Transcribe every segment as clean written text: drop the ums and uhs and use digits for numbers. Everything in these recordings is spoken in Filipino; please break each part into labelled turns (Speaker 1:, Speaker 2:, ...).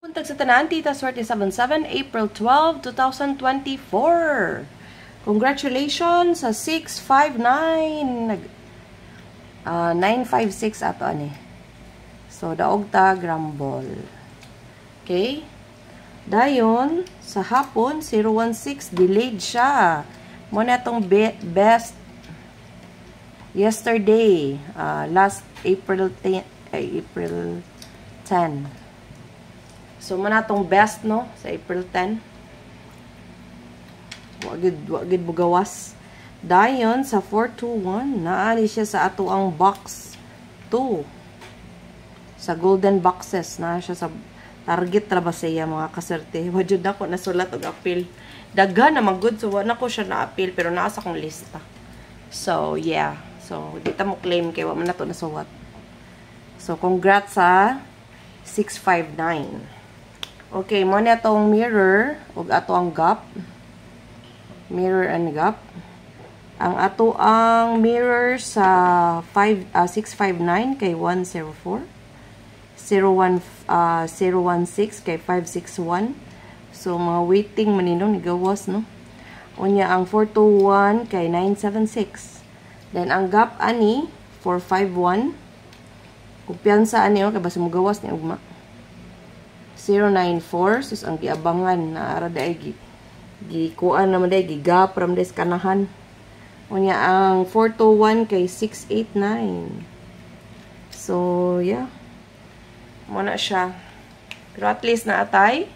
Speaker 1: Buntag sa tanan, Tita Swerte 77, April 12, 2024. Congratulations sa 659. 956 ato ani. So, daog ta grambol. Okay? Dayon, sa hapon, 016, delayed siya. Muna itong best yesterday, last April 10, April 10. So, muna itong best, no? Sa April 10. Wagid bugawas. Dayon, sa 421, naali siya sa ato ang box 2. Sa golden boxes, na siya sa target ra ba siya, mga kaserte. Wajud na ko nasulat og appeal. Daghan na magud, so wala ko siya na-appeal, pero naasa kong lista. So, yeah. So, di ta mo claim kay wa man nato nasuwat. So, congrats sa 659. Okay, mo na itong mirror ug ato ang gap. Mirror and gap. Ang ato ang mirror sa 659 kay 104. 016 kay 561. So, mga waiting maninong nigawas, no? Unya ang 421 kay 976. Then, ang gap ani, 451. Kumpiyansa ani, kay basta mugawas ni ugma. 094, sus ang giabangan na ara day gikuan naman day gigap from des kanahan. Unya ang 421 kay 689. So, yeah. Muna siya. Pero at least na atay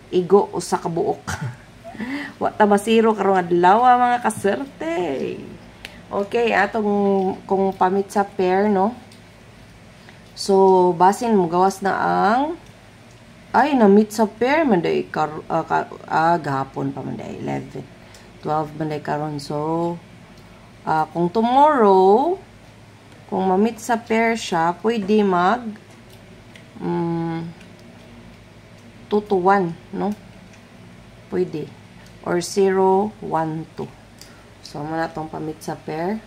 Speaker 1: igo usa ka buok. Wa ta masiro karong adlaw mga kaserte. Okay, atong kung pamit sa pair, no? So, basin mo gawas na ang na-meet sa pair, manday gahapon pa manday, 11, 12 manday karon. So, kung tomorrow, kung ma-meet sa pair siya, pwede mag 2 to 1, no? Pwede. Or 0, 1, 2. So, muna itong pa-meet sa pair.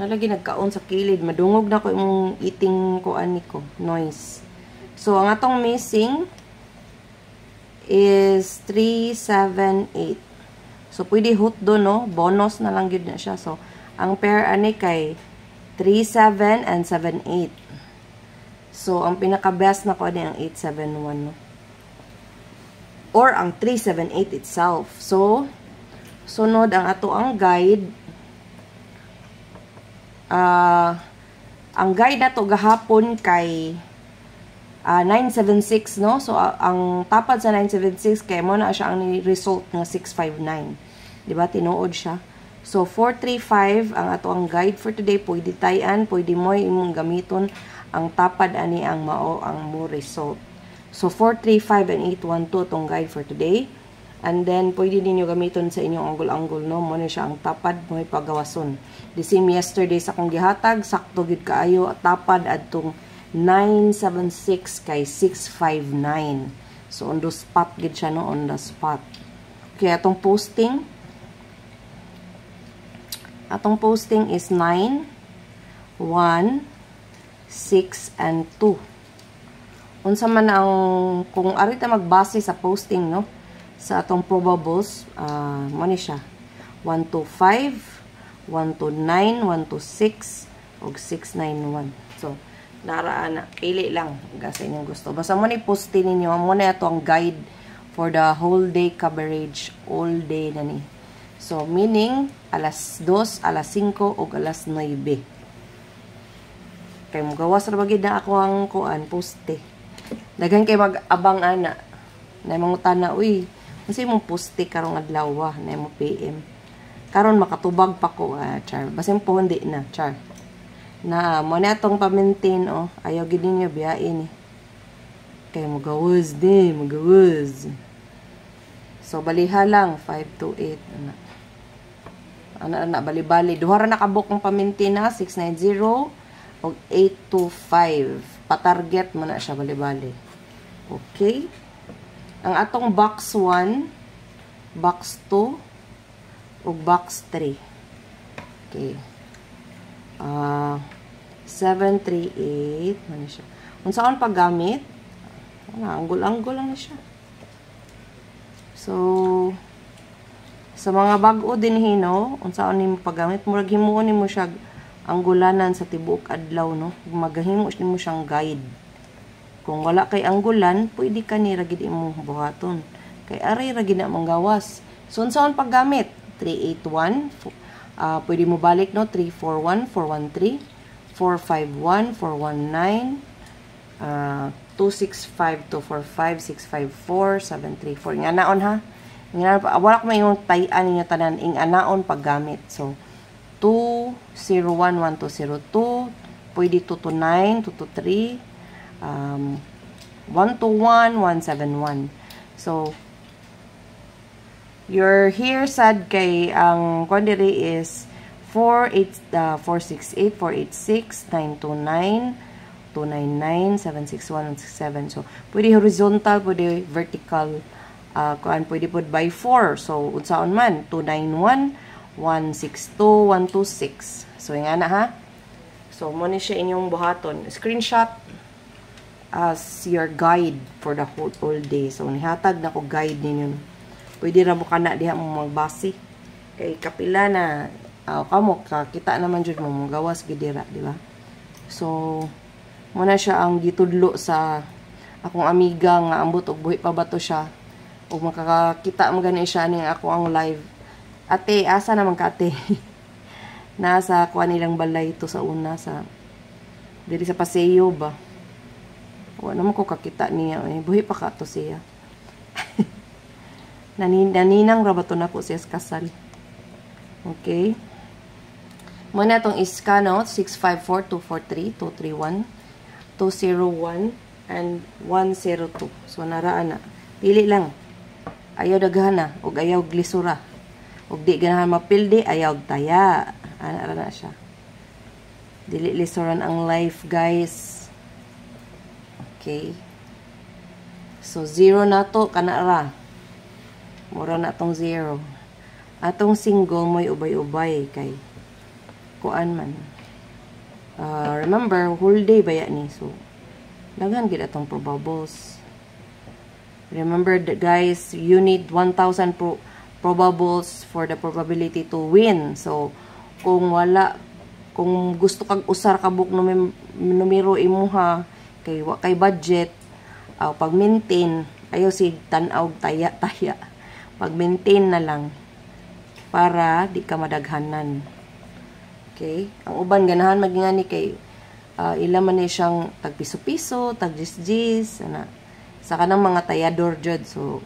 Speaker 1: Nalagi nagkaon sa kilid. Madungog na ko yung eating ko, ani ko, noise. So, ang atong missing is 378. So, pwede hot do, no? Bonus na lang yun na siya. So, ang pair ani kay 37 and 78. So, ang pinaka-best na ko ani ang 871, no? Or ang 378 itself. So, sunod ang ato ang guide. Ang guide na to gahapon kay 976, no? So, ang tapad sa 976, kaya mo na siya ang result ng 659. Diba? Tinuod siya. So, 435, ang ato ang guide for today. Pwede tayan, pwede mo imong gamiton ang tapad ani ang mao ang mo result. So, 435 and 812 itong guide for today. And then, pwede ninyo gamiton sa inyong angle-angle, no? Mo na siya ang tapad mo ipagawason. The same yesterday sa kong gihatag, sakto gid kaayo tapad adtong 976 kay 659. So, on the spot gid siya, no? On the spot. Kaya atong posting is 9, 1, 6, and 2. Unsa man ang, kung arita magbase sa posting, no? Sa atong probables, mo ni siya. 125, 129, 126, og 691. So, naraan na. Pili lang sa inyong gusto. Basta mo ni postin ninyo. Mo na ito ang guide for the whole day coverage. All day na ni. So, meaning, alas 2, alas 5, o alas 9. Kaya mo gawas na bagid na ako ang kuan, poste. Daghan kay mag-abang ana. Na mga tana, uy, kasi mong poste karong adlaw, na mo PM. Karon makatubag pa ko, char. Basta po hindi na, char. Na mo na itong pa-maintain, oh. Ayaw gid ninyo biyain, eh. Kaya magawaz din, magawaz. So, baliha lang, 528. Ana, bali-bali. Duhara na kabuk ng pa-maintain na, 690 o 825. Pa-target mo na siya, bali-bali. Okay. Ang atong box 1, box 2, o box 3. Okay. 738. Ano siya? Unsaon paggamit? Anggol-anggol lang na siya. So, sa mga bag-o din hino, unsaon nimo paggamit, murag himuon nimo siya anggulanan sa tibuok adlaw, no? Magahimo nimo siyang guide. Kung wala kay anggulan, pwede ka ni ra gid imong buhaton. Kay aray ra gid na manggawas. So, unsaon paggamit? 381, pwede mo balik, no? 341, 413, 451, 419, 265, 245, 654, 734. Nga naon ha? Wala ko may yung tayan ninyo tanan ing anaon paggamit. So, 201, 1202, pwede 229, 223, 121, 171. So, your here sad kay ang quantity is 468, 486, 929, 299, 761, 167. So, pwede horizontal, pwede vertical. Pwede po by 4. So, unsaon man? 291, 162, 126. So, nga na ha. So, muna siya inyong buhaton. Screenshot as your guide for the whole day. So, nihatag na ko guide ninyo. Pwede ra mo ka na diha mo magbasi. Kay kapila na, kamo, kita naman dyan mo gawas gidira, di ba? So, muna siya ang gitudlo sa akong amiga nga ambot og buhi pa ba to siya. O makakakita mo gani siya ning ako ang live. Ate, asa naman ka ate? Nasa kuha nilang balay to sa una sa diri sa Paseo ba? Wala naman ko kakita niya. Buhi pa ka to siya. Naninang rabato na ko siya sa kasal. Okay. Muna itong iska, no? 654-243-231, 201, and 102. So, naraan na. Pili lang. Ayaw daghan na. O ayaw glisura. O di ganahan mapildi, ayaw taya. Ana na siya. Dili lisuran ang life, guys. Okay. So, 0 na to. Kanara. Mura na tong 0. Atong single mo'y ubay-ubay kay kuan man. Remember, whole day baya ni. So, daghan gid atong probables. Remember that guys, you need 1,000 probables for the probability to win. So, kung gusto kag usar ka book numero imuha kay budget, pag-maintain, ayaw si tan-aw taya-taya. Pag-maintain na lang para di ka madaghanan. Okay? Ang uban ganahan magingani kay ila man ni siyang tag piso-piso, tag jis-jis, ana. Sa kanang mga tayador jud. So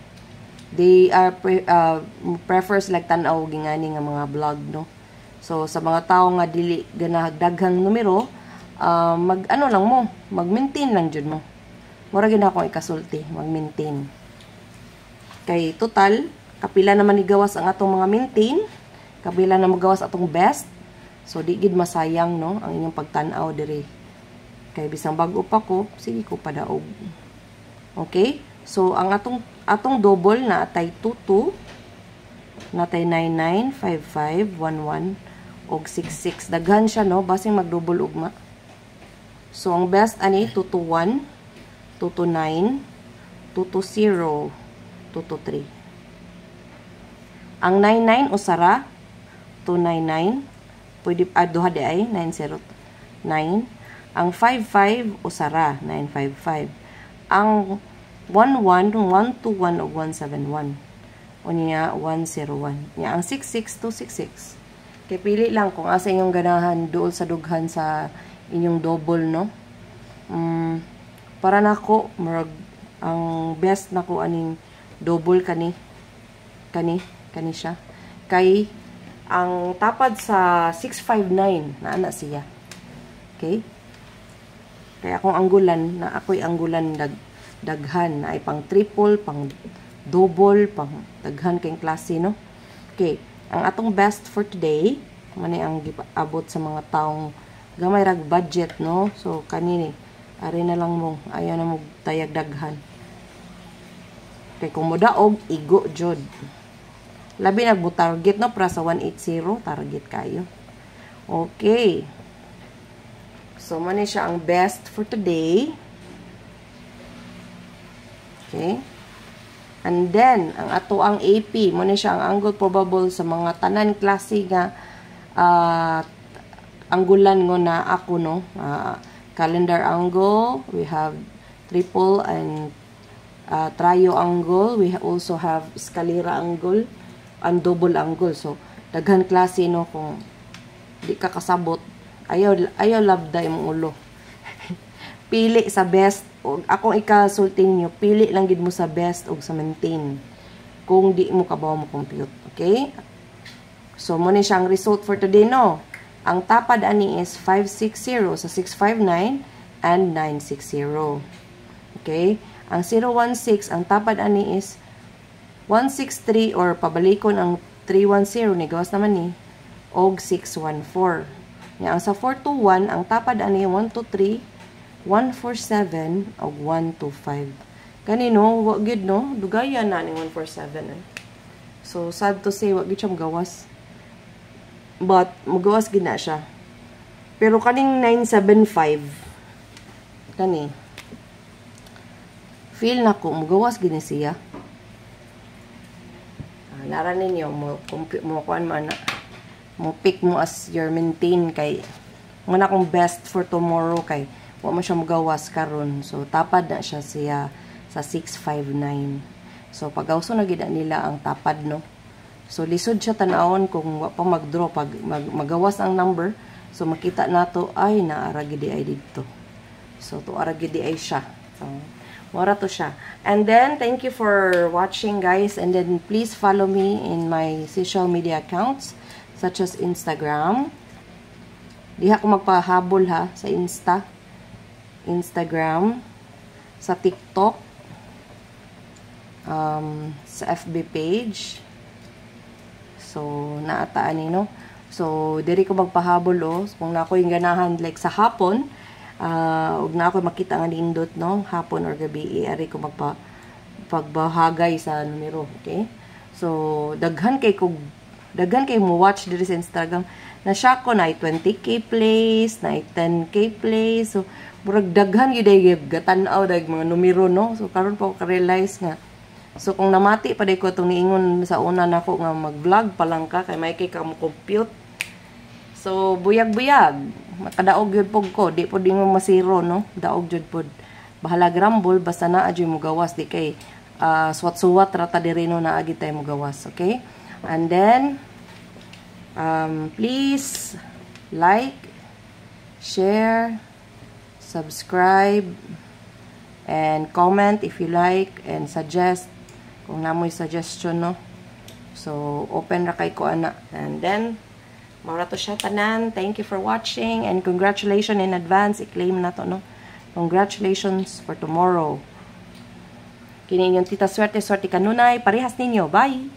Speaker 1: they are prefers like tan-aw gingani nga mga vlog, no. So sa mga tao nga dili ganahag daghang numero, mag-ano lang mo, mag-maintain lang jud mo. Mura gyud ako ikasulti, mag-maintain. Kay total kapila naman igawas ang atong mga maintain, kapila na magawas atong best. So, di gid masayang, no, ang inyong pagtanaw diri. Kay bisang bago pa ko, sige ko padaog. Okay? So, ang atong double na atay 22, natay 99, 55, 11, og 66. Daghan siya, no, basing mag-double ugma. So, ang best ani 221, 229, 220, 223. Ang 99 usara 299. Pwede duha di ay 909. Ang 55 usara 955. Ang 11 121 ug 171 unya 101. Nya ang 66 266. Kay pili lang kung asa inyong ganahan duol sa dughan sa inyong double, no. Para nako murag ang best nako aning double kani siya. Kay ang tapad sa 659 na ana siya. Okay? Kaya akong anggulan na ako'y anggulan daghan na ay pang triple, pang double, pang daghan kayong klase, no? Okay. Ang atong best for today, manay ang abot sa mga taong gamay rag budget, no? So kanini ari na lang mo, ayaw na mo tayag daghan. Kay kung modaog igo jud. Labi nagbo target, no, para sa 180 target kayo. Okay. So, mani siya ang best for today. Okay? And then, ang ato ang AP, mo na siya ang angle probable sa mga tanan klase nga anggulan ngo na ako, no? Calendar angle, we have triple and triangle. We also have escalera angle and double angle. So, daghan klase, no? Kung di ka kasabot, ayaw labda imong ulo. Pili sa best. O, akong ikasultin nyo, pili lang gid mo sa best o sa maintain. Kung di mo kabaw mo compute. Okay? So, muna siya ang result for today, no? Ang tapad ani is 560 sa 659 and 960. Okay? Ang 016, ang tapad ani is 163 or pabalikon ang 310 ni gawas naman ni og 614. Nya ang sa 421, ang tapad ani 123, 147 og 125. Kanino wa gid, no? Dugayan na ni 147. So sad to say wa gid siya gawas. But mugawas gid na siya. Pero kaning 975 kani feel na ko mugawas gid ni siya. Nara ninyo mo kuan man mo pick mo as your maintain kay muna akong best for tomorrow kay wa mo siya mugawas karon. So tapad na siya sa 659. So pag-awso na gid nila ang tapad, no. So lisod siya tan-awon kung wa pa mag-draw pag magawas ang number. So makita nato ay naara gid ay didto. So to ara gid ay siya. So wala to siya. And then, thank you for watching, guys. And then, please follow me in my social media accounts, such as Instagram. Diha ko magpahabol, ha, sa Instagram, sa TikTok, sa FB page. So, naataan ni, no? So, diri ko magpahabol, oh. Kung na ako yung ganahan, like sa hapon, ug na ako makita nga nindot, no, hapon or gabi, ari ko pagbahagay sa numero. Okay, so daghan kay mo watch diri sa Instagram na siya ko na 20k plays na 10k plays. So murag daghan gyud ay gatan-aw dag mga numero, no. So karon pa ko realize nga, so kung namati pa day ko itong niingon sa una nako nga mag-vlog pa lang ka kay may kay ka mo compute. So, buyag-buyag. Makadaog yun po ko. Di po di mo masiro, no? Daog yun po. Bahala grambol, basta na adyo mo gawas. Di kay swat-suwat, rata di rin na agi tayo mo gawas. Okay? And then, please like, share, subscribe, and comment if you like, and suggest kung namoy suggestion, no? So, open ra kay ko ana. And then, mara to siya tanan. Thank you for watching and congratulations in advance. I-claim na to, no? Congratulations for tomorrow. Kini yung tita swerte kanunay. Parehas ninyo. Bye!